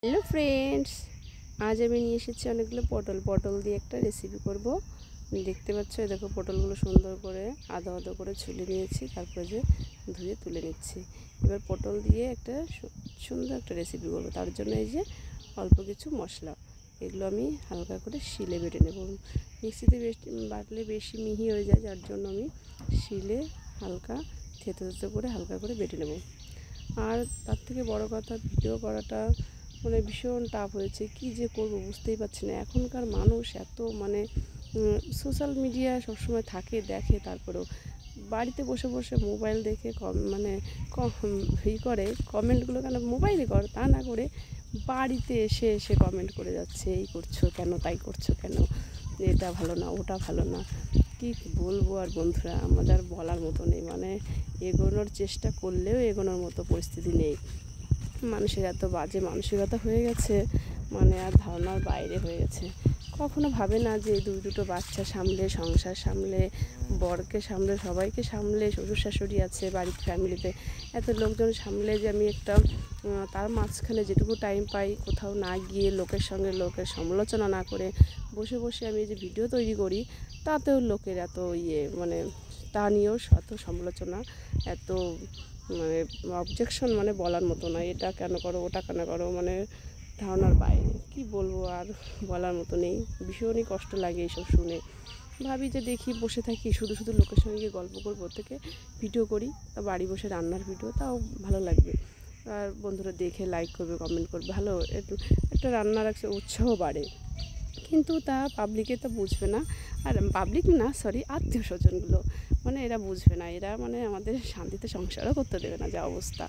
Hello friends, আজ আমি নিয়ে এসেছি অনেকগুলো পটল দিয়ে একটা রেসিপি করব। দেখতে পাচ্ছ, এই দেখো পটলগুলো সুন্দর করে আধো আধো করে ছুলে নিয়েছি, তারপরে যে ধুয়ে তুলে নিচ্ছি। এবার পটল দিয়ে একটা সুন্দর একটা রেসিপি করব। তার জন্য এই যে অল্প কিছু মশলা, এগুলো আমি হালকা করে শিলে বেটে নেব। মিক্সিতে বাটলে বেশি মিহি হয়ে যায়, যার জন্য আমি শিলে হালকা থেতো থেতো করে হালকা করে বেটে নেব। আর তার থেকে বড় কথা, ভিডিও করাটা মানে ভীষণ টাফ হয়েছে। কি যে করব বুঝতেই পারছি না। এখনকার মানুষ এত মানে সোশ্যাল মিডিয়া সবসময় থাকে, দেখে, তারপরেও বাড়িতে বসে বসে মোবাইল দেখে করে কমেন্টগুলো কেন মোবাইলে কর, তা না করে বাড়িতে এসে এসে কমেন্ট করে যাচ্ছে, এই করছো কেন, তাই করছো কেন, এটা ভালো না, ওটা ভালো না। কি বলবো আর বন্ধুরা, আমাদের বলার মতো নেই। মানে এগোনোর চেষ্টা করলেও এগোনোর মতো পরিস্থিতি নেই। মানুষের এত বাজে মানসিকতা হয়ে গেছে, মানে আর ধারণার বাইরে হয়ে গেছে। কখনো ভাবে না যে দুটো বাচ্চা সামলে, সংসার সামলে, বরকে সামলে, সবাইকে সামলে, শ্বশুর শাশুড়ি আছে বাড়ির ফ্যামিলিতে, এত লোকজন সামলে যে আমি একটা তার মাঝখানে যেটুকু টাইম পাই, কোথাও না গিয়ে লোকের সঙ্গে লোকের সমালোচনা না করে বসে বসে আমি যে ভিডিও তৈরি করি, তাতেও লোকের এত মানে তা নিয়েও এত সমালোচনা, এত মানে অবজেকশন, মানে বলার মতো না। এটা কেন করো, ওটা কেন করো, মানে ধারণার বাইরে। কি বলবো আর, বলার মতো নেই। ভীষণই কষ্ট লাগে এইসব শুনে। ভাবি যে দেখি, বসে থাকি শুধু শুধু লোকের সঙ্গে গল্প করবো, থেকে ভিডিও করি, তা বাড়ি বসে রান্নার ভিডিও, তাও ভালো লাগবে। আর বন্ধুরা দেখে লাইক করবে, কমেন্ট করবে, ভালো একটা রান্নার একটা উৎসাহ বাড়ে। কিন্তু তা পাবলিকে তো বুঝবে না। আর পাবলিক না, সরি, আত্মীয় স্বজনগুলো মানে এরা বুঝবে না। এরা মানে আমাদের শান্তিতে সংসারও করতে দেবে না, যা অবস্থা।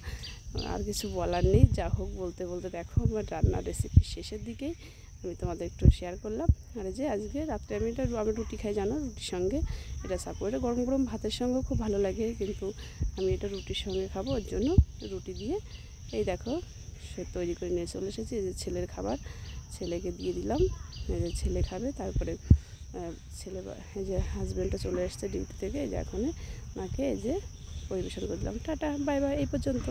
আর কিছু বলার নেই। যা হোক, বলতে বলতে দেখো আমার রান্নার রেসিপি শেষের দিকেই আমি তোমাদের একটু শেয়ার করলাম। আর যে আজকে রাত্রে আমি রুটি খাই, জানো, রুটির সঙ্গে এটা এটা গরম গরম ভাতের সঙ্গেও খুব ভালো লাগে, কিন্তু আমি এটা রুটির সঙ্গে খাবো। ওর জন্য রুটি দিয়ে এই দেখো সে তৈরি করে নিয়ে চলে এসেছি। এই যে ছেলের খাবার, ছেলেকে দিয়ে দিলাম, এই যে ছেলে খাবে। তারপরে এই যে হাজব্যান্ডটা চলে এসছে ডিউটি থেকে, এই যে এখন ওনাকে এই যে পরিবেশন করে দিলাম। টাটা, বাই বাই, এই পর্যন্ত।